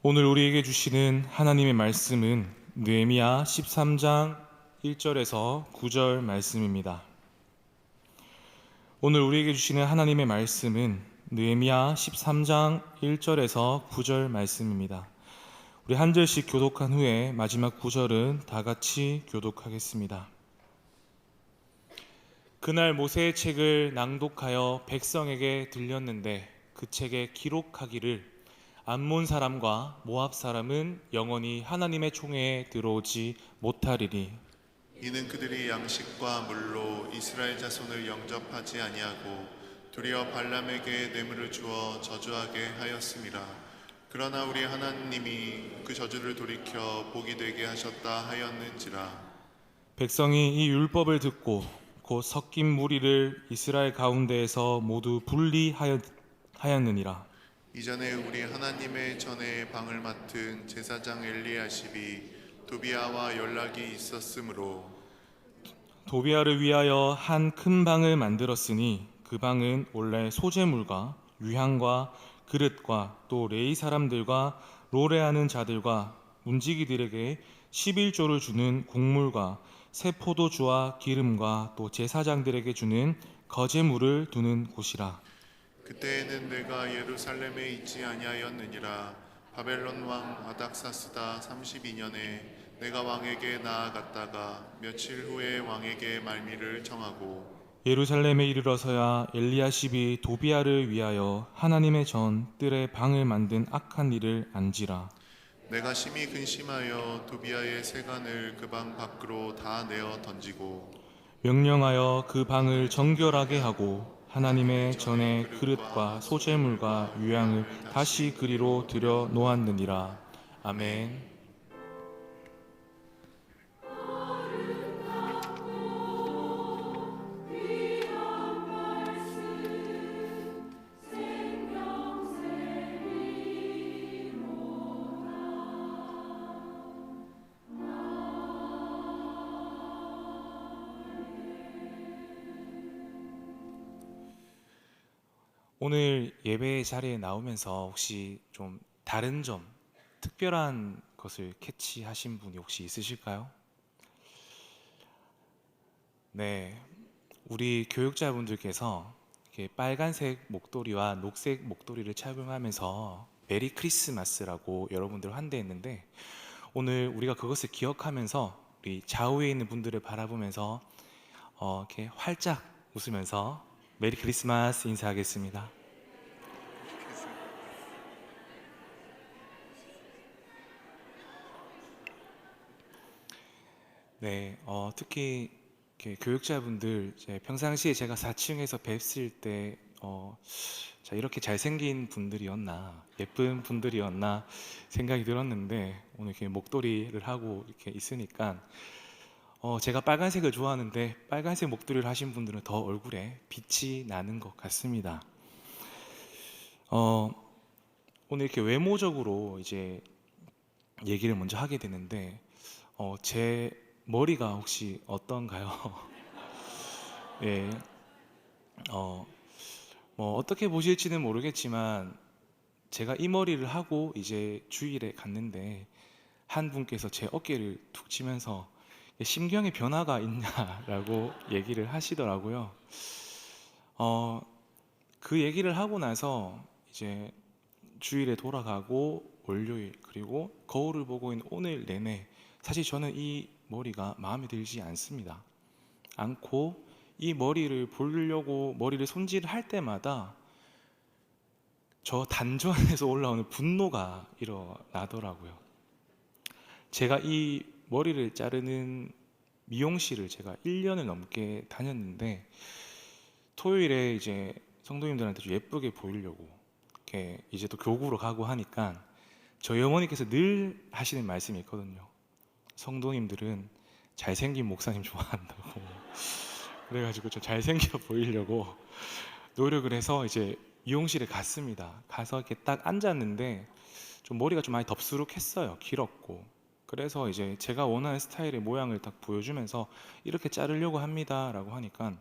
오늘 우리에게 주시는 하나님의 말씀은 느헤미야 13장 1절에서 9절 말씀입니다. 오늘 우리에게 주시는 하나님의 말씀은 느헤미야 13장 1절에서 9절 말씀입니다. 우리 한 절씩 교독한 후에 마지막 9절은 다 같이 교독하겠습니다. 그날 모세의 책을 낭독하여 백성에게 들렸는데 그 책에 기록하기를 암몬 사람과 모압 사람은 영원히 하나님의 총회에 들어오지 못하리니 이는 그들이 양식과 물로 이스라엘 자손을 영접하지 아니하고 도리어 발람에게 뇌물을 주어 저주하게 하였음이라. 그러나 우리 하나님이 그 저주를 돌이켜 복이 되게 하셨다 하였는지라. 백성이 이 율법을 듣고 곧 섞인 무리를 이스라엘 가운데에서 모두 분리하였느니라. 이전에 우리 하나님의 전에 방을 맡은 제사장 엘리야십이 도비아와 연락이 있었으므로 도비아를 위하여 한 큰 방을 만들었으니 그 방은 원래 소재물과 유향과 그릇과 또 레이 사람들과 노래하는 자들과 문지기들에게 11조를 주는 곡물과 새 포도주와 기름과 또 제사장들에게 주는 거제물을 두는 곳이라. 그때에는 내가 예루살렘에 있지 아니하였느니라. 바벨론 왕 아닥사스다 32년에 내가 왕에게 나아갔다가 며칠 후에 왕에게 말미를 청하고 예루살렘에 이르러서야 엘리야십이 도비아를 위하여 하나님의 전 뜰에 방을 만든 악한 일을 안지라. 내가 심히 근심하여 도비아의 세간을 그 방 밖으로 다 내어 던지고 명령하여 그 방을 정결하게 하고 하나님의 전에 그릇과 소재물과 유향을 다시 그리로 들여 놓았느니라. 아멘. 오늘 예배 자리에 나오면서 혹시 좀 다른 점, 특별한 것을 캐치하신 분이 혹시 있으실까요? 네, 우리 교육자분들께서 이렇게 빨간색 목도리와 녹색 목도리를 착용하면서 메리 크리스마스라고 여러분들 환대했는데 오늘 우리가 그것을 기억하면서 우리 좌우에 있는 분들을 바라보면서 이렇게 활짝 웃으면서 메리 크리스마스 인사하겠습니다. 네, 특히 이렇게 교육자분들 평상시에 제가 4층에서 뵀을 때 자, 이렇게 잘생긴 분들이었나, 예쁜 분들이었나 생각이 들었는데 오늘 이렇게 목도리를 하고 이렇게 있으니까 제가 빨간색을 좋아하는데 빨간색 목도리를 하신 분들은 더 얼굴에 빛이 나는 것 같습니다. 어, 오늘 이렇게 외모적으로 이제 얘기를 먼저 하게 되는데 제 머리가 혹시 어떤가요? 예, 어, 뭐 어떻게 보실지는 모르겠지만 제가 이 머리를 하고 이제 주일에 갔는데 한 분께서 제 어깨를 툭 치면서 심경의 변화가 있냐라고 얘기를 하시더라고요. 어, 그 얘기를 하고 나서 이제 주일에 돌아가고 월요일 그리고 거울을 보고 있는 오늘 내내 사실 저는 이 머리가 마음에 들지 않습니다. 않고 이 머리를 보려고 머리를 손질할 때마다 저 단전에서 올라오는 분노가 일어나더라고요. 제가 이 머리를 자르는 미용실을 제가 1년을 넘게 다녔는데 토요일에 이제 성도님들한테 좀 예쁘게 보이려고 이렇게 이제 또 교구로 가고 하니까 저희 어머니께서 늘 하시는 말씀이 있거든요. 성도님들은 잘생긴 목사님 좋아한다고. 그래가지고 좀 잘생겨 보이려고 노력을 해서 이제 미용실에 갔습니다. 가서 이렇게 딱 앉았는데 좀 머리가 좀 많이 덥수룩했어요. 길었고. 그래서 이제 제가 원하는 스타일의 모양을 딱 보여주면서 이렇게 자르려고 합니다라고 하니까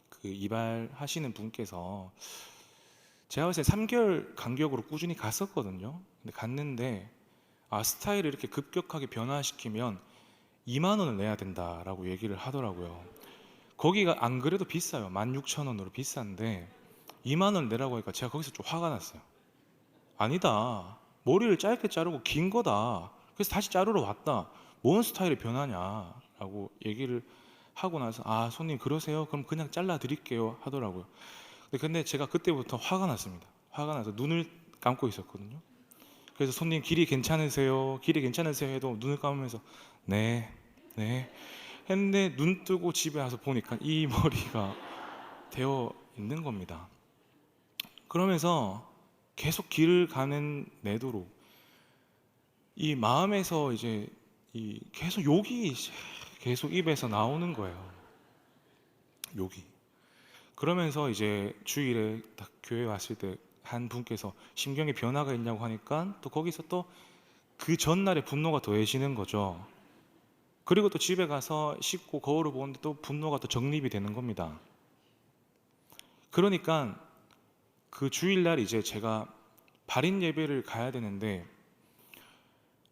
그 이발하시는 분께서 제가 봤을 때 3개월 간격으로 꾸준히 갔었거든요. 근데 갔는데 스타일을 이렇게 급격하게 변화시키면 2만 원을 내야 된다라고 얘기를 하더라고요. 거기가 안 그래도 비싸요. 16,000원으로 비싼데 2만 원 내라고 하니까 제가 거기서 좀 화가 났어요. 아니다. 머리를 짧게 자르고 긴 거다. 그래서 다시 자르러 왔다. 뭔 스타일이 변하냐라고 얘기를 하고 나서 손님 그러세요? 그럼 그냥 잘라 드릴게요 하더라고요. 근데 제가 그때부터 화가 났습니다. 화가 나서 눈을 감고 있었거든요. 그래서 손님 길이 괜찮으세요? 길이 괜찮으세요? 해도 눈을 감으면서 네, 네 했는데 눈 뜨고 집에 와서 보니까 이 머리가 되어 있는 겁니다. 그러면서 계속 길을 가는 내도록 이 마음에서 이제 계속 욕이 계속 입에서 나오는 거예요. 욕이. 그러면서 이제 주일에 딱 교회 왔을 때 한 분께서 심경의 변화가 있냐고 하니까 또 거기서 또 그 전날에 분노가 더해지는 거죠. 그리고 또 집에 가서 씻고 거울을 보는데 또 분노가 또 정립이 되는 겁니다. 그러니까 그 주일날 이제 제가 발인 예배를 가야 되는데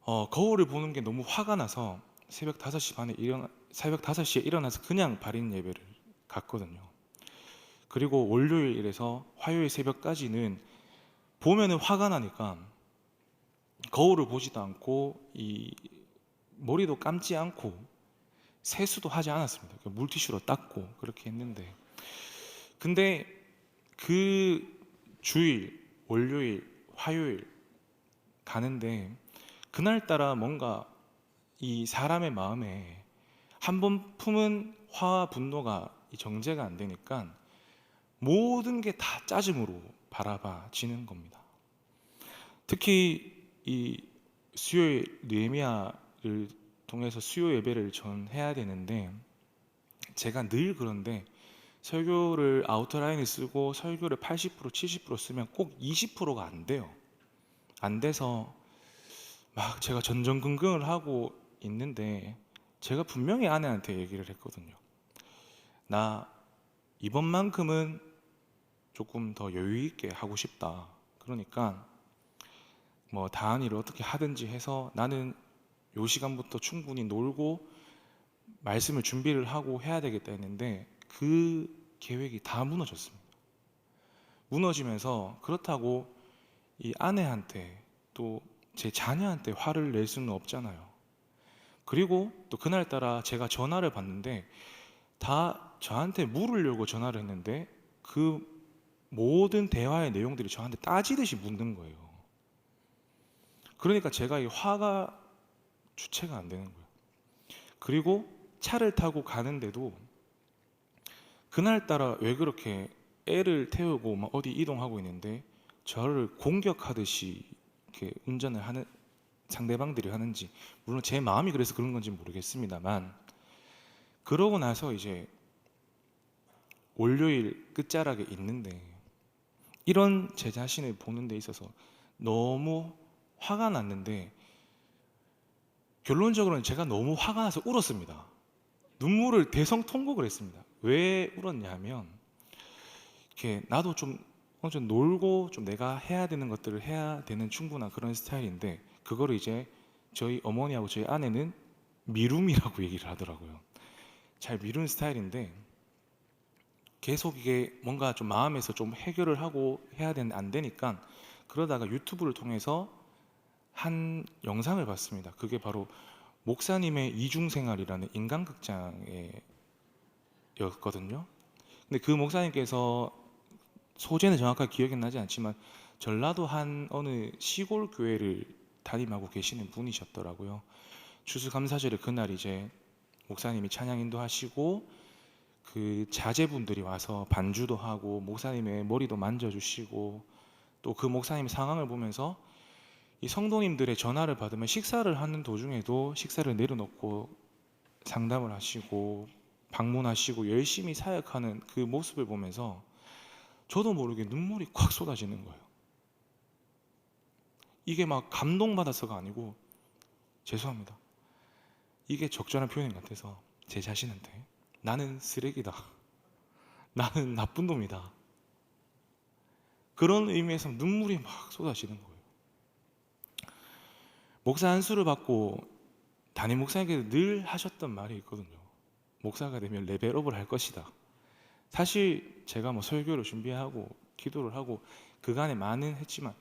거울을 보는 게 너무 화가 나서 새벽 5시에 일어나서 그냥 발인 예배를 갔거든요. 그리고 월요일에서 화요일 새벽까지는 보면은 화가 나니까 거울을 보지도 않고 이 머리도 감지 않고 세수도 하지 않았습니다. 물티슈로 닦고 그렇게 했는데 근데 그 주일, 월요일, 화요일 가는데 그날따라 뭔가 이 사람의 마음에 한 번 품은 화와 분노가 정제가 안 되니까 모든 게 다 짜증으로 바라봐지는 겁니다. 특히 이 수요일 느헤미야를 통해서 수요 예배를 전 해야 되는데 제가 늘 그런데 설교를 아우터라인을 쓰고 설교를 80% 70% 쓰면 꼭 20%가 안 돼요. 안 돼서 막 제가 전전긍긍을 하고 있는데 제가 분명히 아내한테 얘기를 했거든요. 나 이번만큼은 조금 더 여유 있게 하고 싶다. 그러니까 뭐 다한이를 어떻게 하든지 해서 나는 요 시간부터 충분히 놀고 말씀을 준비를 하고 해야 되겠다 했는데 그 계획이 다 무너졌습니다. 무너지면서 그렇다고 이 아내한테 또 제 자녀한테 화를 낼 수는 없잖아요. 그리고 또 그날따라 제가 전화를 받는데 다 저한테 물으려고 전화를 했는데 그 모든 대화의 내용들이 저한테 따지듯이 묻는 거예요. 그러니까 제가 이 화가 주체가 안 되는 거예요. 그리고 차를 타고 가는데도 그날따라 왜 그렇게 애를 태우고 막 어디 이동하고 있는데 저를 공격하듯이 이렇게 운전을 하는 상대방들이 하는지, 물론 제 마음이 그래서 그런 건지 모르겠습니다만, 그러고 나서 이제 월요일 끝자락에 있는데 이런 제 자신을 보는 데 있어서 너무 화가 났는데 결론적으로는 제가 너무 화가 나서 울었습니다. 눈물을 대성통곡을 했습니다. 왜 울었냐 하면 이렇게 나도 좀 어느 정도 놀고 좀 내가 해야 되는 것들을 해야 되는 충분한 그런 스타일인데 그거를 이제 저희 어머니하고 저희 아내는 미룸이라고 얘기를 하더라고요. 잘 미룬 스타일인데 계속 이게 뭔가 좀 마음에서 좀 해결을 하고 해야 되는데 안 되니까 그러다가 유튜브를 통해서 한 영상을 봤습니다. 그게 바로 목사님의 이중생활이라는 인간극장이었거든요. 근데 그 목사님께서 소재는 정확하게 기억이 나지 않지만 전라도 한 어느 시골 교회를 담임하고 계시는 분이셨더라고요. 추수감사절에 그날 이제 목사님이 찬양 인도하시고 그 자제분들이 와서 반주도 하고 목사님의 머리도 만져주시고 또 그 목사님 상황을 보면서 이 성도님들의 전화를 받으면 식사를 하는 도중에도 식사를 내려놓고 상담을 하시고 방문하시고 열심히 사역하는 그 모습을 보면서 저도 모르게 눈물이 콱 쏟아지는 거예요. 이게 막 감동받아서가 아니고 죄송합니다. 이게 적절한 표현 같아서 제 자신한테 나는 쓰레기다. 나는 나쁜 놈이다. 그런 의미에서 눈물이 막 쏟아지는 거예요. 목사 안수를 받고 담임 목사님께서 늘 하셨던 말이 있거든요. 목사가 되면 레벨업을 할 것이다. 사실 제가 뭐 설교를 준비하고 기도를 하고 그간에 많은 했지만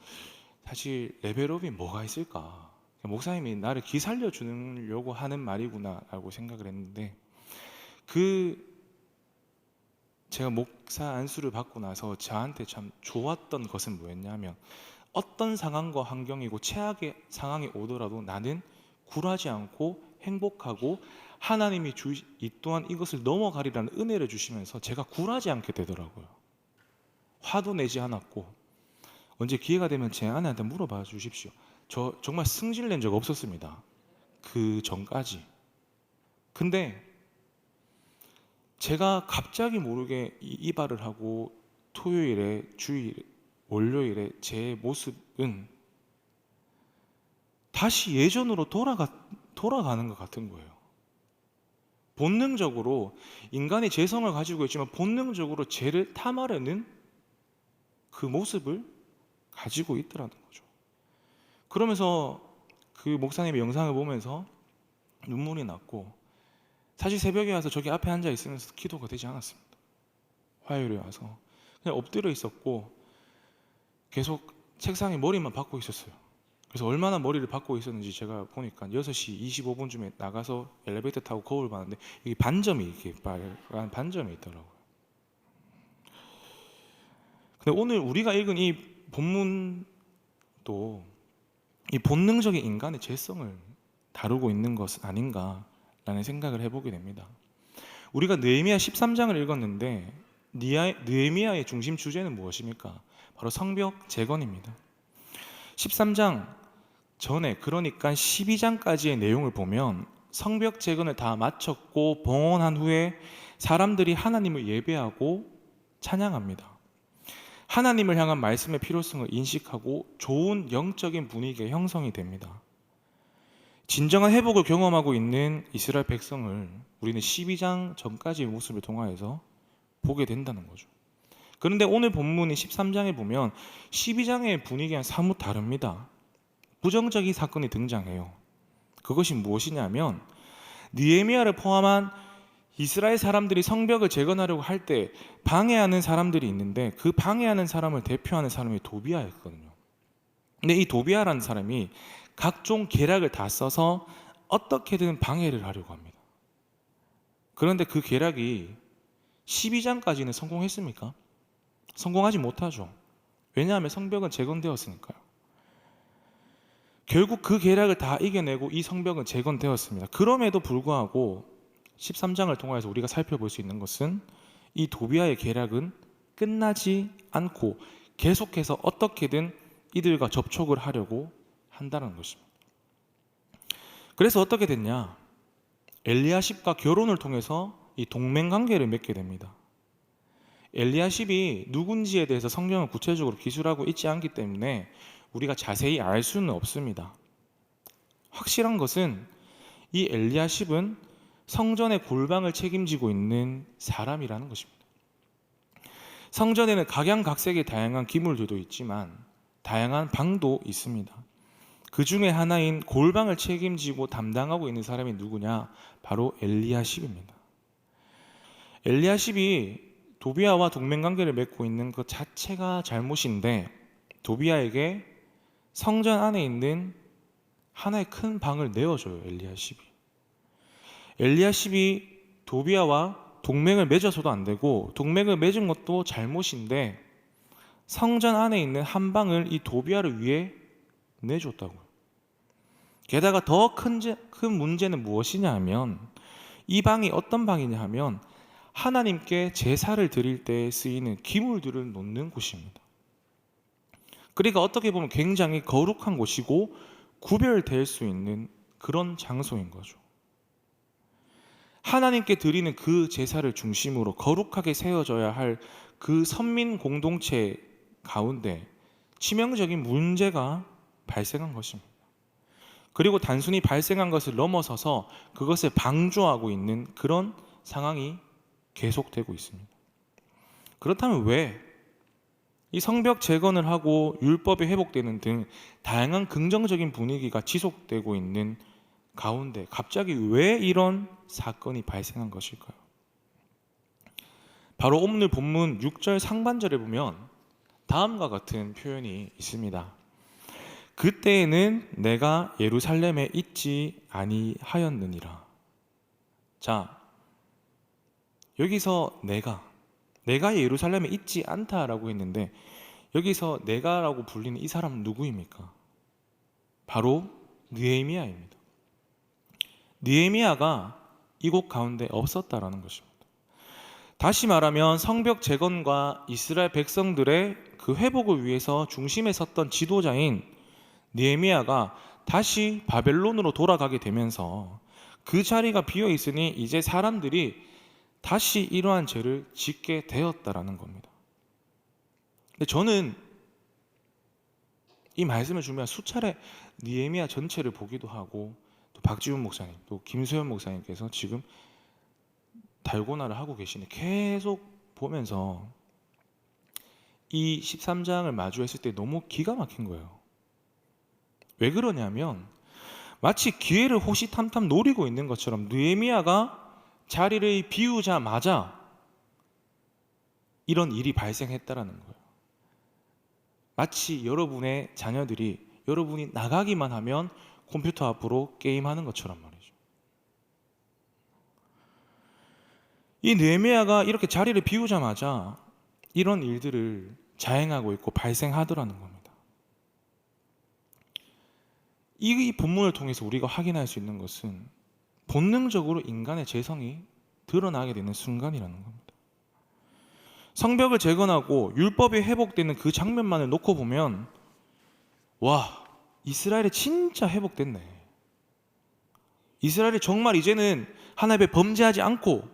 사실 레벨업이 뭐가 있을까? 목사님이 나를 기살려 주려고 하는 말이구나 라고 생각을 했는데, 제가 목사 안수를 받고 나서 저한테 참 좋았던 것은 뭐였냐면, 어떤 상황과 환경이고 최악의 상황이 오더라도 나는 굴하지 않고 행복하고 하나님이 이 또한 이것을 넘어가리라는 은혜를 주시면서 제가 굴하지 않게 되더라고요. 화도 내지 않았고, 언제 기회가 되면 제 아내한테 물어봐 주십시오. 저 정말 승질 낸 적 없었습니다. 그 전까지. 근데 제가 갑자기 모르게 이발을 하고 토요일에, 주일에, 월요일에 제 모습은 다시 예전으로 돌아가는 것 같은 거예요. 본능적으로 인간이 죄성을 가지고 있지만 본능적으로 죄를 탐하려는 그 모습을 가지고 있더라는 거죠. 그러면서 그 목사님의 영상을 보면서 눈물이 났고, 사실 새벽에 와서 저기 앞에 앉아 있으면서 기도가 되지 않았습니다. 화요일에 와서 그냥 엎드려 있었고 계속 책상에 머리만 박고 있었어요. 그래서 얼마나 머리를 박고 있었는지 제가 보니까 6시 25분쯤에 나가서 엘리베이터 타고 거울 봤는데 여기 반점이 이렇게 빨간 반점이 있더라고요. 근데 오늘 우리가 읽은 이 본문도 이 본능적인 인간의 죄성을 다루고 있는 것 아닌가라는 생각을 해보게 됩니다. 우리가 느헤미야 13장을 읽었는데 느헤미야의 중심 주제는 무엇입니까? 바로 성벽 재건입니다. 13장 전에, 그러니까 12장까지의 내용을 보면 성벽 재건을 다 마쳤고 봉헌한 후에 사람들이 하나님을 예배하고 찬양합니다. 하나님을 향한 말씀의 필요성을 인식하고 좋은 영적인 분위기가 형성이 됩니다. 진정한 회복을 경험하고 있는 이스라엘 백성을 우리는 12장 전까지의 모습을 통하여서 보게 된다는 거죠. 그런데 오늘 본문인 13장에 보면 12장의 분위기와 사뭇 다릅니다. 부정적인 사건이 등장해요. 그것이 무엇이냐면 느헤미야를 포함한 이스라엘 사람들이 성벽을 재건하려고 할 때 방해하는 사람들이 있는데, 그 방해하는 사람을 대표하는 사람이 도비아였거든요. 근데 이 도비아라는 사람이 각종 계략을 다 써서 어떻게든 방해를 하려고 합니다. 그런데 그 계략이 12장까지는 성공했습니까? 성공하지 못하죠. 왜냐하면 성벽은 재건되었으니까요. 결국 그 계략을 다 이겨내고 이 성벽은 재건되었습니다. 그럼에도 불구하고 13장을 통해서 우리가 살펴볼 수 있는 것은 이 도비아의 계략은 끝나지 않고 계속해서 어떻게든 이들과 접촉을 하려고 한다는 것입니다. 그래서 어떻게 됐냐? 엘리야십과 결혼을 통해서 이 동맹관계를 맺게 됩니다. 엘리야십이 누군지에 대해서 성경을 구체적으로 기술하고 있지 않기 때문에 우리가 자세히 알 수는 없습니다. 확실한 것은 이 엘리야십은 성전의 골방을 책임지고 있는 사람이라는 것입니다. 성전에는 각양각색의 다양한 기물들도 있지만 다양한 방도 있습니다. 그 중에 하나인 골방을 책임지고 담당하고 있는 사람이 누구냐? 바로 엘리야십입니다. 엘리야십이 도비아와 동맹관계를 맺고 있는 것 자체가 잘못인데, 도비아에게 성전 안에 있는 하나의 큰 방을 내어줘요. 엘리야십이 도비아와 동맹을 맺어서도 안 되고 동맹을 맺은 것도 잘못인데 성전 안에 있는 한 방을 이 도비아를 위해 내줬다고요. 게다가 더 큰 문제는 무엇이냐 하면, 이 방이 어떤 방이냐 하면 하나님께 제사를 드릴 때 쓰이는 기물들을 놓는 곳입니다. 그러니까 어떻게 보면 굉장히 거룩한 곳이고 구별될 수 있는 그런 장소인 거죠. 하나님께 드리는 그 제사를 중심으로 거룩하게 세워져야 할 그 선민 공동체 가운데 치명적인 문제가 발생한 것입니다. 그리고 단순히 발생한 것을 넘어서서 그것을 방조하고 있는 그런 상황이 계속되고 있습니다. 그렇다면 왜 이 성벽 재건을 하고 율법이 회복되는 등 다양한 긍정적인 분위기가 지속되고 있는 가운데 갑자기 왜 이런 사건이 발생한 것일까요? 바로 오늘 본문 6절 상반절에 보면 다음과 같은 표현이 있습니다. 그때에는 내가 예루살렘에 있지 아니하였느니라. 자, 여기서 내가 예루살렘에 있지 않다라고 했는데 여기서 내가라고 불리는 이 사람은 누구입니까? 바로 느헤미야입니다. 느헤미야가 이곳 가운데 없었다라는 것입니다. 다시 말하면 성벽 재건과 이스라엘 백성들의 그 회복을 위해서 중심에 섰던 지도자인 느헤미야가 다시 바벨론으로 돌아가게 되면서 그 자리가 비어 있으니 이제 사람들이 다시 이러한 죄를 짓게 되었다라는 겁니다. 근데 저는 이 말씀을 주면 수차례 느헤미야 전체를 보기도 하고 또 박지훈 목사님, 또 김수현 목사님께서 지금 달고나를 하고 계시네. 계속 보면서 이 13장을 마주했을 때 너무 기가 막힌 거예요. 왜 그러냐면 마치 기회를 호시탐탐 노리고 있는 것처럼 느헤미야가 자리를 비우자마자 이런 일이 발생했다라는 거예요. 마치 여러분의 자녀들이 여러분이 나가기만 하면 컴퓨터 앞으로 게임하는 것처럼 말이죠. 이 느헤미야가 이렇게 자리를 비우자마자 이런 일들을 자행하고 있고 발생하더라는 겁니다. 이 본문을 통해서 우리가 확인할 수 있는 것은 본능적으로 인간의 죄성이 드러나게 되는 순간이라는 겁니다. 성벽을 재건하고 율법이 회복되는 그 장면만을 놓고 보면 와, 이스라엘이 진짜 회복됐네. 이스라엘이 정말 이제는 하나님 앞에 범죄하지 않고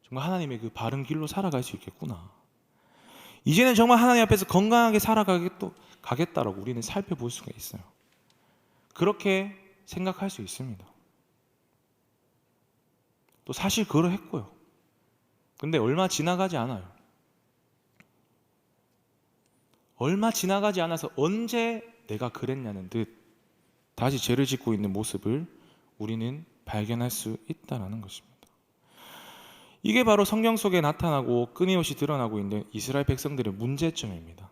정말 하나님의 그 바른 길로 살아갈 수 있겠구나. 이제는 정말 하나님 앞에서 건강하게 살아가겠다라고 우리는 살펴볼 수가 있어요. 그렇게 생각할 수 있습니다. 또 사실 그러했고요. 근데 얼마 지나가지 않아요. 얼마 지나가지 않아서 언제 내가 그랬냐는 듯 다시 죄를 짓고 있는 모습을 우리는 발견할 수 있다는 것입니다. 이게 바로 성경 속에 나타나고 끊임없이 드러나고 있는 이스라엘 백성들의 문제점입니다.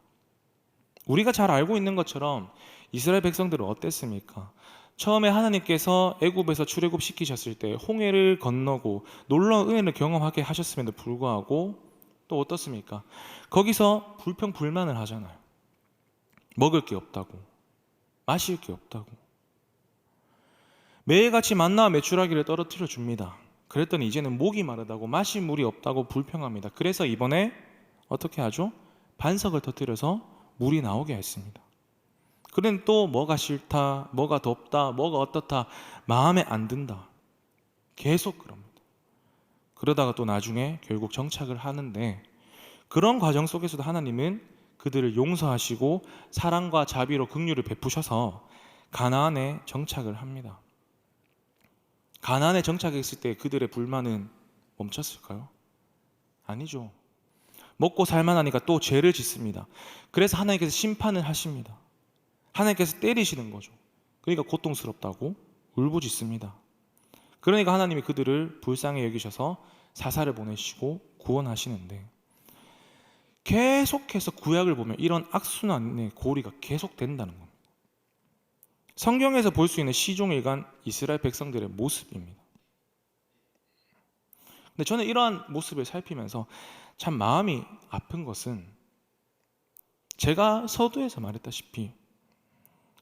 우리가 잘 알고 있는 것처럼 이스라엘 백성들은 어땠습니까? 처음에 하나님께서 애굽에서 출애굽 시키셨을 때 홍해를 건너고 놀라운 은혜를 경험하게 하셨음에도 불구하고 또 어떻습니까? 거기서 불평불만을 하잖아요. 먹을 게 없다고, 마실 게 없다고. 매일같이 만나와 메추라기를 떨어뜨려 줍니다. 그랬더니 이제는 목이 마르다고 마실 물이 없다고 불평합니다. 그래서 이번에 어떻게 하죠? 반석을 터뜨려서 물이 나오게 했습니다. 그는 또 뭐가 싫다, 뭐가 덥다, 뭐가 어떻다, 마음에 안 든다. 계속 그럽니다. 그러다가 또 나중에 결국 정착을 하는데 그런 과정 속에서도 하나님은 그들을 용서하시고 사랑과 자비로 긍휼을 베푸셔서 가나안에 정착을 합니다. 가나안에 정착했을 때 그들의 불만은 멈췄을까요? 아니죠. 먹고 살만하니까 또 죄를 짓습니다. 그래서 하나님께서 심판을 하십니다. 하나님께서 때리시는 거죠. 그러니까 고통스럽다고 울부짖습니다. 그러니까 하나님이 그들을 불쌍히 여기셔서 사사를 보내시고 구원하시는데 계속해서 구약을 보면 이런 악순환의 고리가 계속된다는 겁니다. 성경에서 볼 수 있는 시종일관 이스라엘 백성들의 모습입니다. 근데 저는 이러한 모습을 살피면서 참 마음이 아픈 것은 제가 서두에서 말했다시피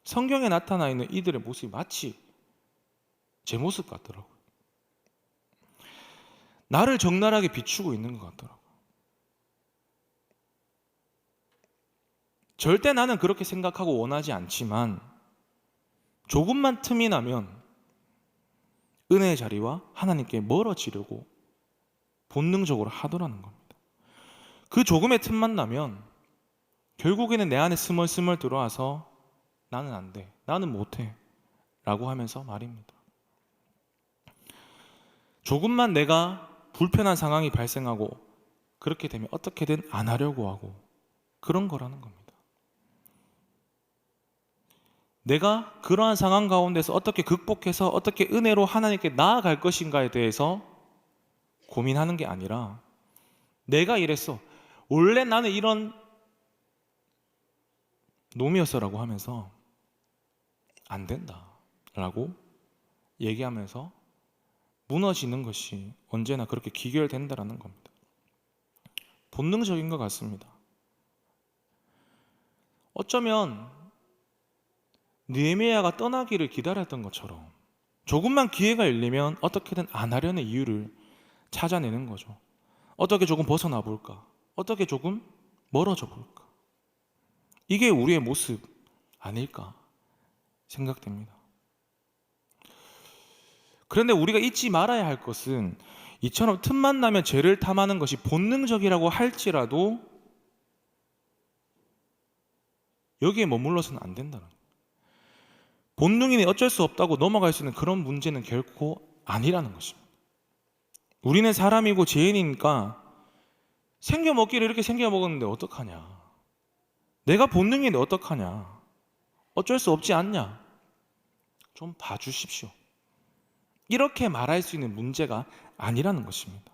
성경에 나타나 있는 이들의 모습이 마치 제 모습 같더라고요. 나를 적나라하게 비추고 있는 것 같더라고요. 절대 나는 그렇게 생각하고 원하지 않지만 조금만 틈이 나면 은혜의 자리와 하나님께 멀어지려고 본능적으로 하더라는 겁니다. 그 조금의 틈만 나면 결국에는 내 안에 스멀스멀 들어와서 나는 안 돼, 나는 못해 라고 하면서 말입니다. 조금만 내가 불편한 상황이 발생하고 그렇게 되면 어떻게든 안 하려고 하고 그런 거라는 겁니다. 내가 그러한 상황 가운데서 어떻게 극복해서 어떻게 은혜로 하나님께 나아갈 것인가에 대해서 고민하는 게 아니라, 내가 이랬어, 원래 나는 이런 놈이었어라고 하면서 안 된다 라고 얘기하면서 무너지는 것이 언제나 그렇게 기결된다라는 겁니다. 본능적인 것 같습니다. 어쩌면 느헤미야가 떠나기를 기다렸던 것처럼 조금만 기회가 열리면 어떻게든 안 하려는 이유를 찾아내는 거죠. 어떻게 조금 벗어나 볼까? 어떻게 조금 멀어져 볼까? 이게 우리의 모습 아닐까 생각됩니다. 그런데 우리가 잊지 말아야 할 것은, 이처럼 틈만 나면 죄를 탐하는 것이 본능적이라고 할지라도 여기에 머물러서는 안 된다는 거예요. 본능이니 어쩔 수 없다고 넘어갈 수 있는 그런 문제는 결코 아니라는 것입니다. 우리는 사람이고 죄인이니까 생겨 먹기를 이렇게 생겨 먹었는데 어떡하냐, 내가 본능인데 어떡하냐, 어쩔 수 없지 않냐, 좀 봐주십시오, 이렇게 말할 수 있는 문제가 아니라는 것입니다.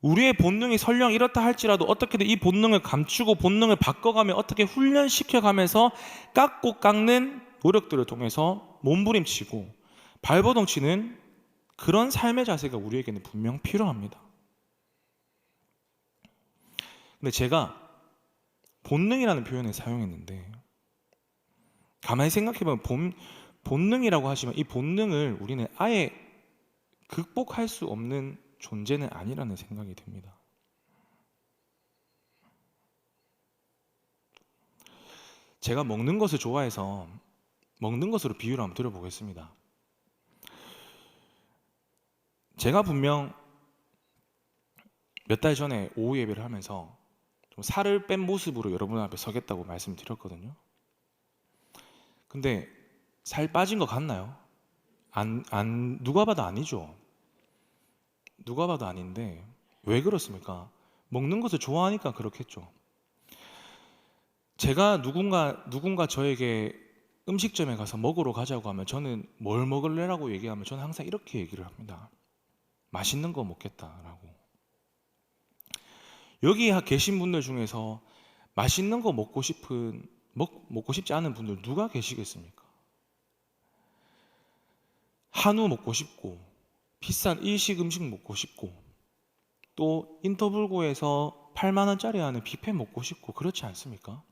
우리의 본능이 설령 이렇다 할지라도 어떻게든 이 본능을 감추고 본능을 바꿔가며 어떻게 훈련시켜가면서 깎고 깎는 노력들을 통해서 몸부림치고 발버둥치는 그런 삶의 자세가 우리에게는 분명 필요합니다. 근데 제가 본능이라는 표현을 사용했는데, 가만히 생각해보면 본능이라고 하시면 이 본능을 우리는 아예 극복할 수 없는 존재는 아니라는 생각이 듭니다. 제가 먹는 것을 좋아해서 먹는 것으로 비유를 한번 드려보겠습니다. 제가 분명 몇 달 전에 오후 예배를 하면서 좀 살을 뺀 모습으로 여러분 앞에 서겠다고 말씀드렸거든요. 근데 살 빠진 것 같나요? 누가 봐도 아니죠. 누가 봐도 아닌데 왜 그렇습니까? 먹는 것을 좋아하니까 그렇겠죠. 제가 누군가 저에게 음식점에 가서 먹으러 가자고 하면 저는 뭘 먹을래라고 얘기하면 저는 항상 이렇게 얘기를 합니다. 맛있는 거 먹겠다라고. 여기 계신 분들 중에서 맛있는 거 먹고 싶지 않은 분들 누가 계시겠습니까? 한우 먹고 싶고 비싼 일식 음식 먹고 싶고 또 인터불고에서 8만 원짜리 하는 뷔페 먹고 싶고 그렇지 않습니까?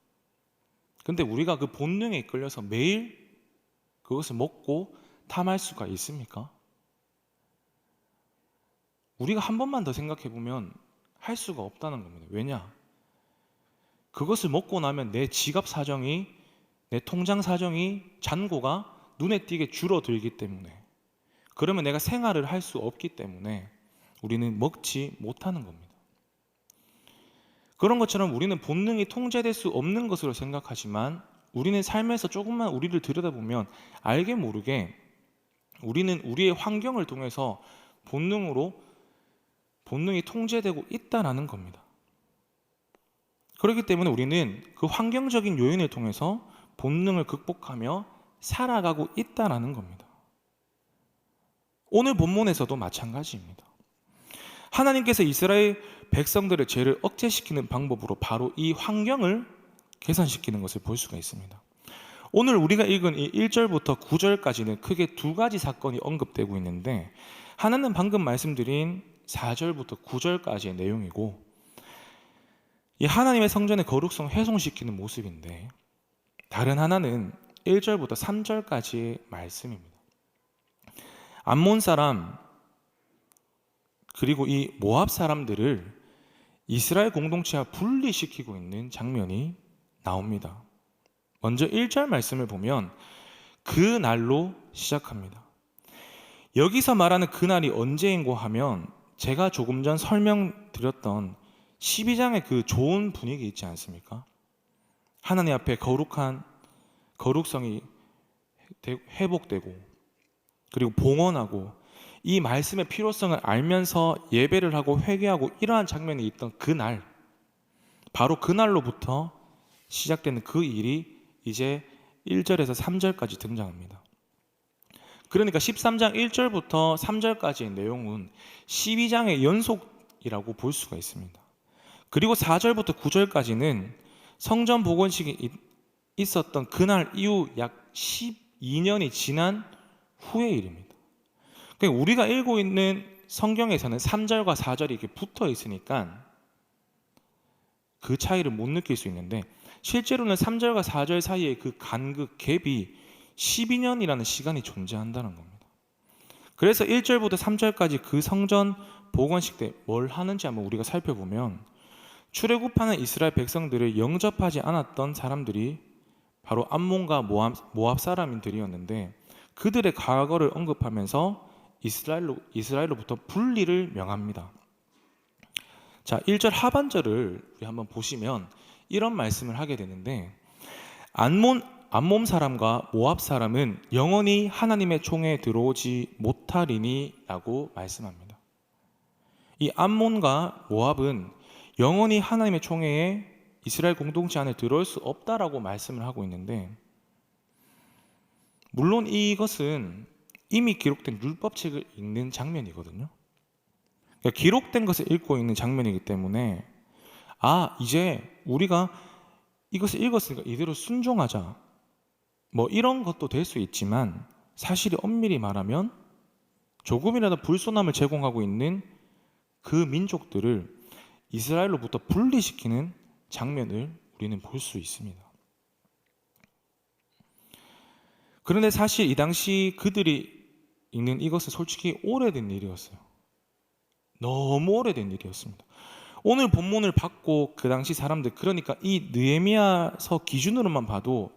근데 우리가 그 본능에 이끌려서 매일 그것을 먹고 탐할 수가 있습니까? 우리가 한 번만 더 생각해 보면 할 수가 없다는 겁니다. 왜냐? 그것을 먹고 나면 내 지갑 사정이, 내 통장 사정이, 잔고가 눈에 띄게 줄어들기 때문에, 그러면 내가 생활을 할 수 없기 때문에 우리는 먹지 못하는 겁니다. 그런 것처럼 우리는 본능이 통제될 수 없는 것으로 생각하지만 우리는 삶에서 조금만 우리를 들여다보면 알게 모르게 우리는 우리의 환경을 통해서 본능이 통제되고 있다는 겁니다. 그렇기 때문에 우리는 그 환경적인 요인을 통해서 본능을 극복하며 살아가고 있다는 겁니다. 오늘 본문에서도 마찬가지입니다. 하나님께서 이스라엘 백성들의 죄를 억제시키는 방법으로 바로 이 환경을 개선시키는 것을 볼 수가 있습니다. 오늘 우리가 읽은 이 1절부터 9절까지는 크게 두 가지 사건이 언급되고 있는데, 하나는 방금 말씀드린 4절부터 9절까지의 내용이고, 이 하나님의 성전의 거룩성 훼손시키는 모습인데, 다른 하나는 1절부터 3절까지의 말씀입니다. 암몬 사람 그리고 이 모압 사람들을 이스라엘 공동체와 분리시키고 있는 장면이 나옵니다. 먼저 1절 말씀을 보면 그 날로 시작합니다. 여기서 말하는 그날이 언제인고 하면 제가 조금 전 설명드렸던 12장의 그 좋은 분위기 있지 않습니까? 하나님 앞에 거룩성이 회복되고 그리고 봉헌하고 이 말씀의 필요성을 알면서 예배를 하고 회개하고 이러한 장면이 있던 그 날, 바로 그날로부터 시작되는 그 일이 이제 1절에서 3절까지 등장합니다. 그러니까 13장 1절부터 3절까지의 내용은 12장의 연속이라고 볼 수가 있습니다. 그리고 4절부터 9절까지는 성전 복원식이 있었던 그날 이후 약 12년이 지난 후의 일입니다. 그러니까 우리가 읽고 있는 성경에서는 3절과 4절이 이렇게 붙어 있으니까 그 차이를 못 느낄 수 있는데, 실제로는 3절과 4절 사이에 그 간극, 갭이 12년이라는 시간이 존재한다는 겁니다. 그래서 1절부터 3절까지 그 성전 복원식 때 뭘 하는지 한번 우리가 살펴보면, 출애굽하는 이스라엘 백성들을 영접하지 않았던 사람들이 바로 암몬과 모압 사람들이었는데, 그들의 과거를 언급하면서 이스라엘로부터 분리를 명합니다. 자, 1절 하반절을 우리 한번 보시면 이런 말씀을 하게 되는데, 암몬 사람과 모압 사람은 영원히 하나님의 총에 들어오지 못하리니 라고 말씀합니다. 이 암몬과 모압은 영원히 하나님의 총회에 이스라엘 공동체 안에 들어올 수 없다라고 말씀을 하고 있는데, 물론 이것은 이미 기록된 율법책을 읽는 장면이거든요. 그러니까 기록된 것을 읽고 있는 장면이기 때문에, 이제 우리가 이것을 읽었으니까 이대로 순종하자, 뭐 이런 것도 될 수 있지만, 사실이 엄밀히 말하면 조금이라도 불손함을 제공하고 있는 그 민족들을 이스라엘로부터 분리시키는 장면을 우리는 볼 수 있습니다. 그런데 사실 이 당시 그들이 읽는 이것은 솔직히 오래된 일이었어요. 너무 오래된 일이었습니다. 오늘 본문을 받고 그 당시 사람들, 그러니까 이 느헤미야서 기준으로만 봐도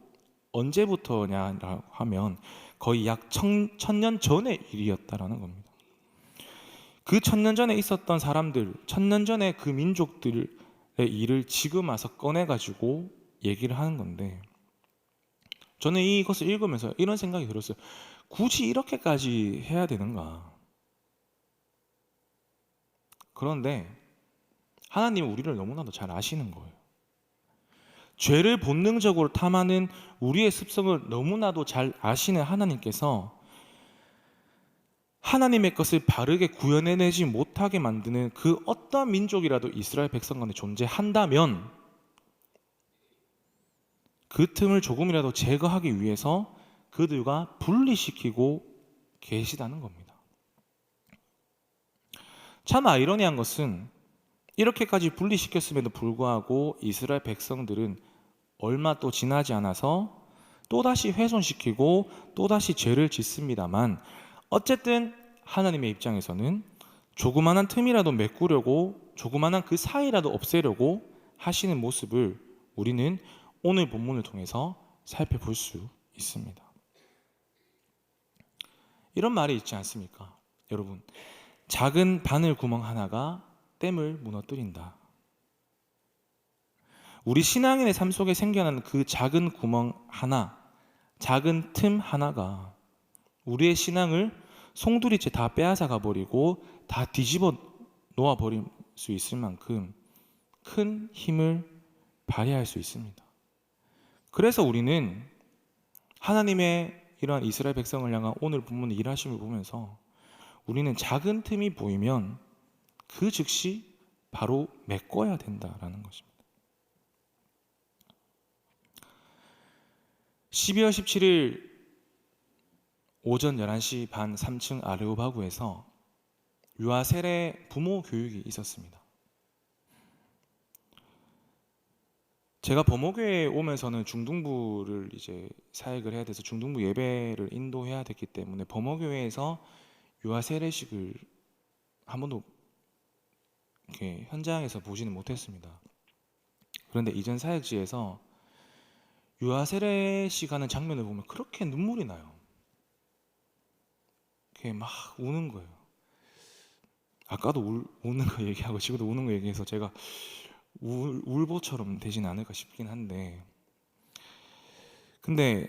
언제부터냐 하면 거의 약 1000년 전의 일이었다라는 겁니다. 그 1000년 전에 있었던 사람들, 1000년 전에 그 민족들의 일을 지금 와서 꺼내가지고 얘기를 하는 건데, 저는 이것을 읽으면서 이런 생각이 들었어요. 굳이 이렇게까지 해야 되는가? 그런데 하나님은 우리를 너무나도 잘 아시는 거예요. 죄를 본능적으로 탐하는 우리의 습성을 너무나도 잘 아시는 하나님께서 하나님의 것을 바르게 구현해내지 못하게 만드는 그 어떤 민족이라도 이스라엘 백성 간에 존재한다면 그 틈을 조금이라도 제거하기 위해서 그들과 분리시키고 계시다는 겁니다. 참 아이러니한 것은 이렇게까지 분리시켰음에도 불구하고 이스라엘 백성들은 얼마 또 지나지 않아서 또다시 훼손시키고 또다시 죄를 짓습니다만, 어쨌든 하나님의 입장에서는 조그마한 틈이라도 메꾸려고, 조그마한 그 사이라도 없애려고 하시는 모습을 우리는 오늘 본문을 통해서 살펴볼 수 있습니다. 이런 말이 있지 않습니까? 여러분, 작은 바늘 구멍 하나가 댐을 무너뜨린다. 우리 신앙인의 삶 속에 생겨나는 그 작은 구멍 하나, 작은 틈 하나가 우리의 신앙을 송두리째 다 빼앗아 가버리고 다 뒤집어 놓아버릴 수 있을 만큼 큰 힘을 발휘할 수 있습니다. 그래서 우리는 하나님의 이러한 이스라엘 백성을 향한 오늘 본문의 일하심을 보면서 우리는 작은 틈이 보이면 그 즉시 바로 메꿔야 된다라는 것입니다. 12월 17일 오전 11시 반 3층 아레오바구에서 유아 세례 부모 교육이 있었습니다. 제가 범어교회에 오면서는 중등부를 이제 사역을 해야 돼서 중등부 예배를 인도해야 됐기 때문에 범어교회에서 유아 세례식을 한 번도 이렇게 현장에서 보지는 못했습니다. 그런데 이전 사역지에서 유아 세례식 하는 장면을 보면 그렇게 눈물이 나요. 이렇게 막 우는 거예요. 아까도 우는 거 얘기하고 지금도 우는 거 얘기해서 제가 울보처럼 되진 않을까 싶긴 한데, 근데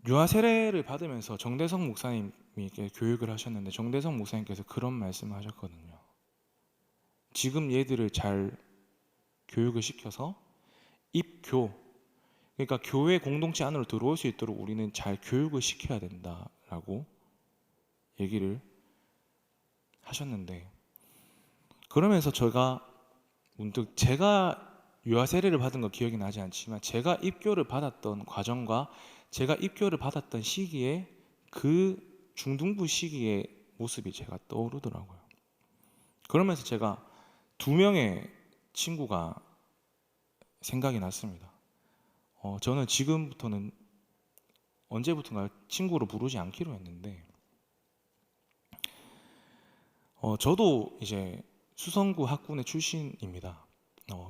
유아 세례를 받으면서 정대성 목사님이 이렇게 교육을 하셨는데, 정대성 목사님께서 그런 말씀을 하셨거든요. 지금 얘들을 잘 교육을 시켜서 입교, 그러니까 교회 공동체 안으로 들어올 수 있도록 우리는 잘 교육을 시켜야 된다라고 얘기를 하셨는데, 그러면서 제가 문득 제가 유아 세례를 받은 거 기억이 나지 않지만 제가 입교를 받았던 과정과 제가 입교를 받았던 시기에 그 중등부 시기의 모습이 제가 떠오르더라고요. 그러면서 제가 두 명의 친구가 생각이 났습니다. 저는 지금부터는 언제부턴가 친구로 부르지 않기로 했는데, 저도 이제 수성구 학군의 출신입니다.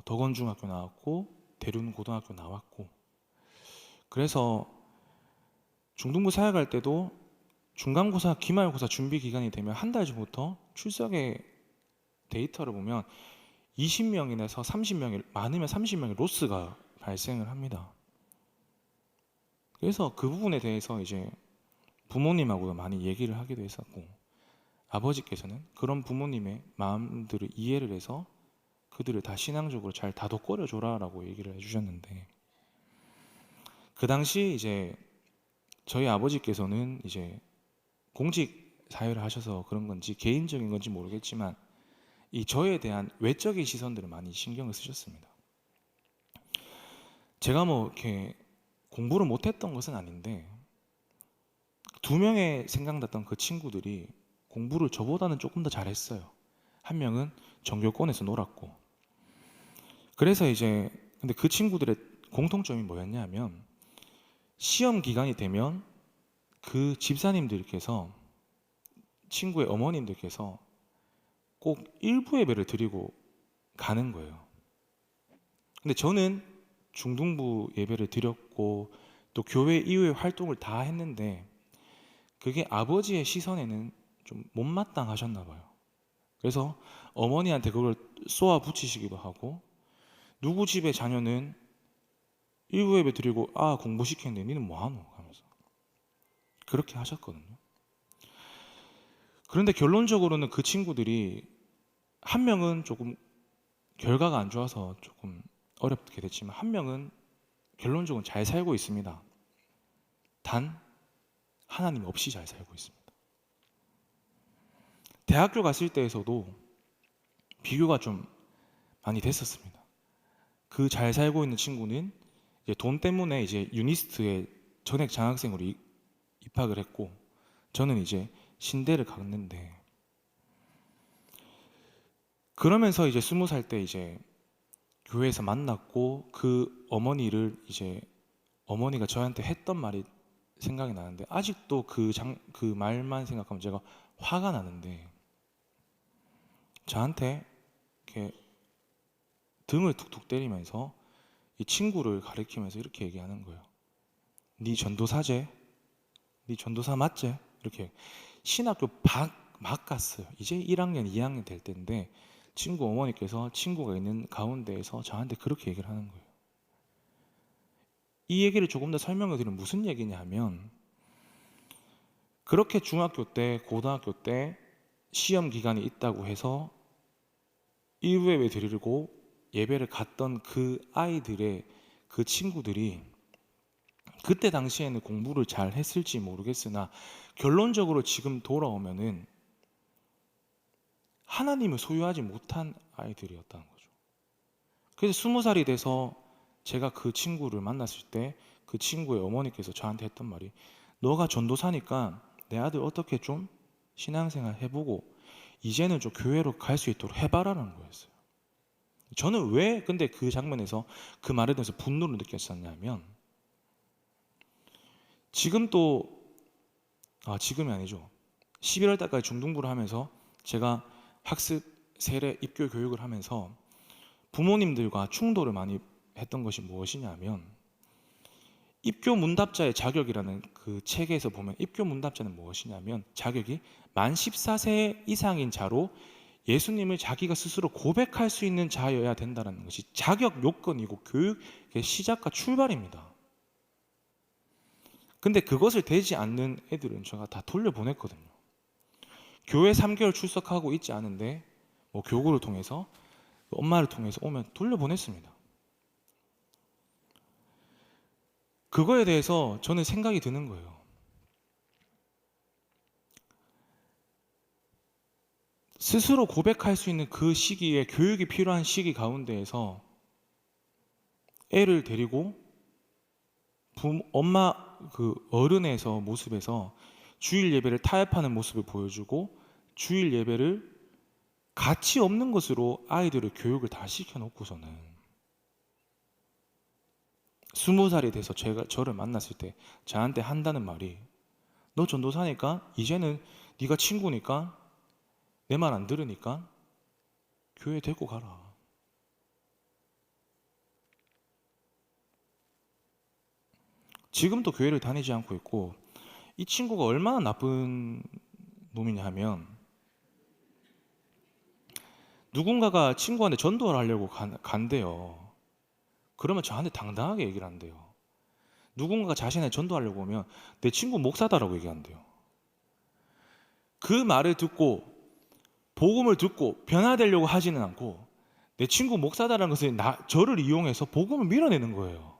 덕원중학교 나왔고 대륜고등학교 나왔고, 그래서 중등부 사역할 때도 중간고사, 기말고사 준비 기간이 되면 한 달 전부터 출석의 데이터를 보면 20명에서 30명이, 많으면 30명의 로스가 발생을 합니다. 그래서 그 부분에 대해서 이제 부모님하고 많이 얘기를 하기도 했었고, 아버지께서는 그런 부모님의 마음들을 이해를 해서 그들을 다 신앙적으로 잘 다독거려 줘라라고 얘기를 해주셨는데, 그 당시 이제 저희 아버지께서는 이제 공직 사회를 하셔서 그런 건지 개인적인 건지 모르겠지만 이 저에 대한 외적인 시선들을 많이 신경을 쓰셨습니다. 제가 뭐 이렇게 공부를 못했던 것은 아닌데, 두 명의 생각났던 그 친구들이 공부를 저보다는 조금 더 잘했어요. 한 명은 전교권에서 놀았고. 그래서 이제 근데 그 친구들의 공통점이 뭐였냐면, 시험 기간이 되면 그 집사님들께서, 친구의 어머님들께서 꼭 일부 예배를 드리고 가는 거예요. 근데 저는 중등부 예배를 드렸고 또 교회 이후의 활동을 다 했는데 그게 아버지의 시선에는 좀 못마땅하셨나 봐요. 그래서 어머니한테 그걸 쏘아 붙이시기도 하고, 누구 집의 자녀는 일부 예배 드리고 공부시켰는데 니는 뭐하노? 하면서 그렇게 하셨거든요. 그런데 결론적으로는 그 친구들이 한 명은 조금 결과가 안 좋아서 조금 어렵게 됐지만 한 명은 결론적으로 잘 살고 있습니다. 단 하나님 없이 잘 살고 있습니다. 대학교 갔을 때에서도 비교가 좀 많이 됐었습니다. 그 잘 살고 있는 친구는 이제 돈 때문에 이제 유니스트에 전액 장학생으로 입학을 했고, 저는 이제 신대를 갔는데, 그러면서 이제 20살 때 이제 교회에서 만났고, 그 어머니를 이제 어머니가 저한테 했던 말이 생각이 나는데, 아직도 그 말만 생각하면 제가 화가 나는데, 저한테 이렇게 등을 툭툭 때리면서 이 친구를 가리키면서 이렇게 얘기하는 거예요. 네 전도사제? 네 전도사 맞지? 이렇게. 신학교 막 갔어요. 이제 1학년, 2학년 될 때인데 친구 어머니께서 친구가 있는 가운데에서 저한테 그렇게 얘기를 하는 거예요. 이 얘기를 조금 더 설명을 드리면 무슨 얘기냐 하면, 그렇게 중학교 때, 고등학교 때 시험 기간이 있다고 해서 일부 예배 드리고 예배를 갔던 그 아이들의 그 친구들이 그때 당시에는 공부를 잘 했을지 모르겠으나 결론적으로 지금 돌아오면은 하나님을 소유하지 못한 아이들이었다는 거죠. 그래서 20살이 돼서 제가 그 친구를 만났을 때 그 친구의 어머니께서 저한테 했던 말이, 너가 전도사니까 내 아들 어떻게 좀 신앙생활 해보고 이제는 좀 교회로 갈 수 있도록 해봐라는 거였어요. 저는 왜 근데 그 장면에서 그 말에 대해서 분노를 느꼈었냐면, 지금 또 지금이 아니죠. 11월 달까지 중등부를 하면서 제가 학습, 세례, 입교 교육을 하면서 부모님들과 충돌을 많이 했던 것이 무엇이냐면, 입교 문답자의 자격이라는 그 책에서 보면 입교 문답자는 무엇이냐면, 자격이 만 14세 이상인 자로 예수님을 자기가 스스로 고백할 수 있는 자여야 된다는 것이 자격 요건이고 교육의 시작과 출발입니다. 근데 그것을 되지 않는 애들은 제가 다 돌려보냈거든요. 교회 3개월 출석하고 있지 않은데 뭐 교구를 통해서 엄마를 통해서 오면 돌려보냈습니다. 그거에 대해서 저는 생각이 드는 거예요. 스스로 고백할 수 있는 그 시기에 교육이 필요한 시기 가운데에서 애를 데리고 엄마 그 어른에서 모습에서 주일 예배를 타협하는 모습을 보여주고 저를 예배를 가치 없는 것으로 아이들을 교육을 다 시켜놓고서는 20살이 돼서 저를 만났을 때 저한테 한다는 말이 너 전도사니까 이제는 네가 친구니까 내 말 안 들으니까 교회 데리고 가라. 지금도 교회를 다니지 않고 있고 이 친구가 얼마나 나쁜 놈이냐 하면 누군가가 친구한테 전도를 하려고 간대요. 그러면 저한테 당당하게 얘기를 한대요. 누군가가 자신의 전도하려고 오면 내 친구 목사다라고 얘기한대요. 그 말을 듣고 복음을 듣고 변화되려고 하지는 않고 내 친구 목사다라는 것을 저를 이용해서 복음을 밀어내는 거예요.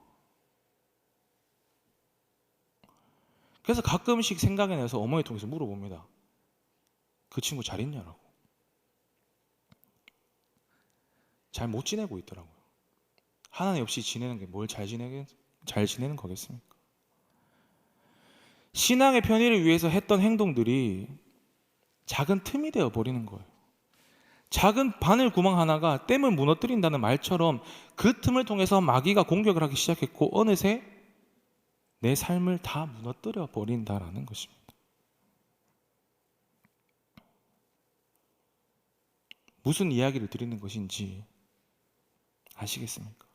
그래서 가끔씩 생각이 나서 어머니 통해서 물어봅니다. 그 친구 잘 있냐라고. 잘 못 지내고 있더라고요. 하나님 없이 지내는 게 뭘 잘 지내는 거겠습니까? 신앙의 편의를 위해서 했던 행동들이 작은 틈이 되어 버리는 거예요. 작은 바늘 구멍 하나가 댐을 무너뜨린다는 말처럼 그 틈을 통해서 마귀가 공격을 하기 시작했고 어느새 내 삶을 다 무너뜨려 버린다라는 것입니다. 무슨 이야기를 드리는 것인지 아시겠습니까?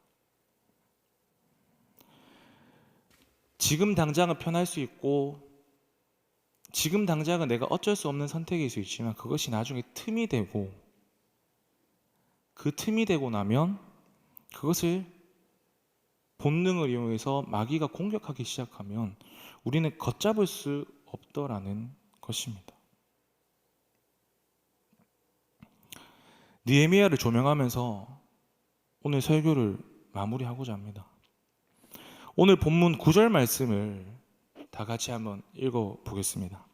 지금 당장은 편할 수 있고 지금 당장은 내가 어쩔 수 없는 선택일 수 있지만 그것이 나중에 틈이 되고 그 틈이 되고 나면 그것을 본능을 이용해서 마귀가 공격하기 시작하면 우리는 걷잡을 수 없더라는 것입니다. 느헤미야를 조명하면서 오늘 설교를 마무리하고자 합니다. 오늘 본문 9절 말씀을 다 같이 한번 읽어보겠습니다.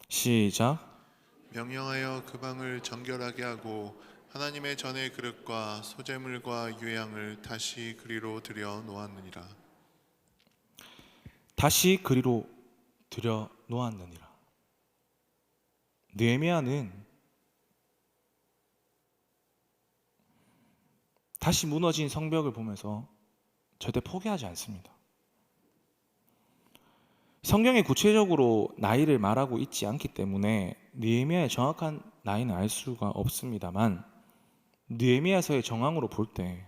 시작. 명령하여 그 방을 정결하게 하고 하나님의 전의 그릇과 소재물과 유향을 다시 그리로 들여 놓았느니라. 다시 그리로 들여 놓았느니라. 느헤미야는 다시 무너진 성벽을 보면서 절대 포기하지 않습니다. 성경에 구체적으로 나이를 말하고 있지 않기 때문에 느헤미야의 정확한 나이는 알 수가 없습니다만 느헤미야서의 정황으로 볼 때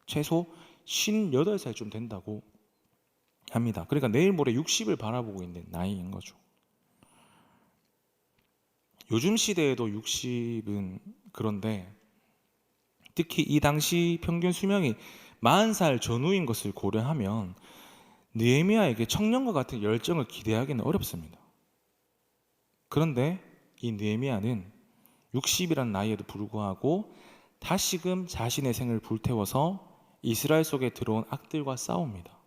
최소 58살쯤 된다고 합니다. 그러니까 내일 모레 60을 바라보고 있는 나이인 거죠. 요즘 시대에도 60은 그런데 특히 이 당시 평균 수명이 40살 전후인 것을 고려하면 느헤미야에게 청년과 같은 열정을 기대하기는 어렵습니다. 그런데 이 느헤미야는 60이라는 나이에도 불구하고 다시금 자신의 생을 불태워서 이스라엘 속에 들어온 악들과 싸웁니다.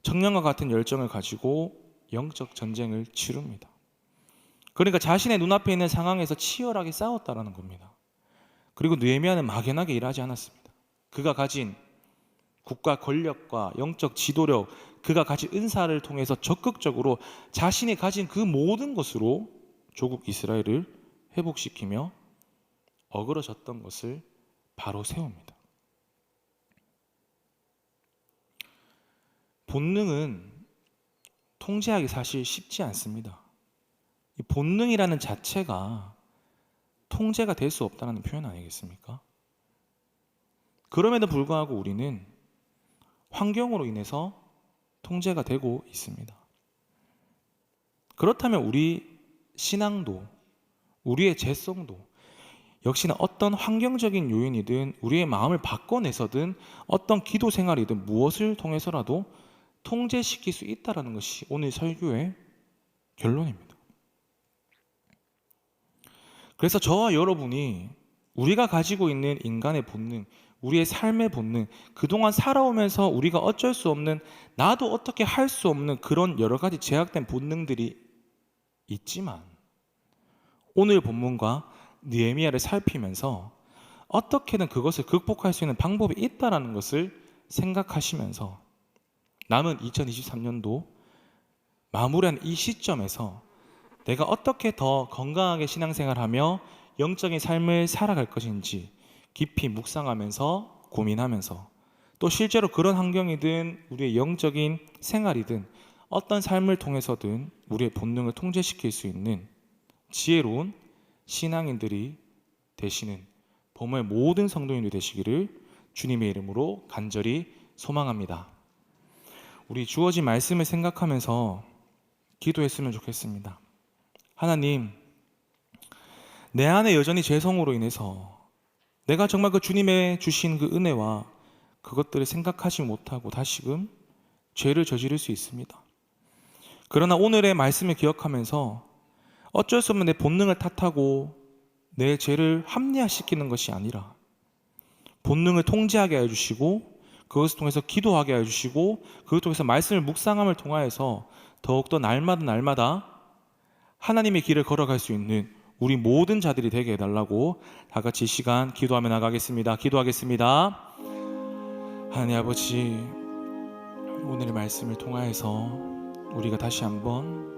청년과 같은 열정을 가지고 영적 전쟁을 치릅니다. 그러니까 자신의 눈앞에 있는 상황에서 치열하게 싸웠다라는 겁니다. 그리고 느헤미야는 막연하게 일하지 않았습니다. 그가 가진 국가 권력과 영적 지도력, 그가 가진 은사를 통해서 적극적으로 자신이 가진 그 모든 것으로 조국 이스라엘을 회복시키며 어그러졌던 것을 바로 세웁니다. 본능은 통제하기 사실 쉽지 않습니다. 이 본능이라는 자체가 통제가 될 수 없다는 표현 아니겠습니까? 그럼에도 불구하고 우리는 환경으로 인해서 통제가 되고 있습니다. 그렇다면 우리 신앙도, 우리의 죄성도 역시나 어떤 환경적인 요인이든 우리의 마음을 바꿔내서든 어떤 기도 생활이든 무엇을 통해서라도 통제시킬 수 있다는 것이 오늘 설교의 결론입니다. 그래서 저와 여러분이 우리가 가지고 있는 인간의 본능, 우리의 삶의 본능, 그동안 살아오면서 우리가 어쩔 수 없는, 나도 어떻게 할 수 없는 그런 여러 가지 제약된 본능들이 있지만, 오늘 본문과 느헤미야를 살피면서 어떻게든 그것을 극복할 수 있는 방법이 있다는 것을 생각하시면서 남은 2023년도 마무리한 이 시점에서 내가 어떻게 더 건강하게 신앙생활하며 영적인 삶을 살아갈 것인지 깊이 묵상하면서 고민하면서, 또 실제로 그런 환경이든 우리의 영적인 생활이든 어떤 삶을 통해서든 우리의 본능을 통제시킬 수 있는 지혜로운 신앙인들이 되시는 봄의 모든 성도인들이 되시기를 주님의 이름으로 간절히 소망합니다. 우리 주어진 말씀을 생각하면서 기도했으면 좋겠습니다. 하나님, 내 안에 여전히 죄성으로 인해서 내가 정말 그 주님의 주신 그 은혜와 그것들을 생각하지 못하고 다시금 죄를 저지를 수 있습니다. 그러나 오늘의 말씀을 기억하면서 어쩔 수 없는 내 본능을 탓하고 내 죄를 합리화시키는 것이 아니라 본능을 통제하게 해주시고 그것을 통해서 기도하게 해주시고 그것 통해서 말씀을 묵상함을 통하여서 더욱더 날마다 하나님의 길을 걸어갈 수 있는 우리 모든 자들이 되게 해달라고 다 같이 이 시간 기도하며 나가겠습니다. 기도하겠습니다. 하나님 아버지, 오늘의 말씀을 통하여서 우리가 다시 한번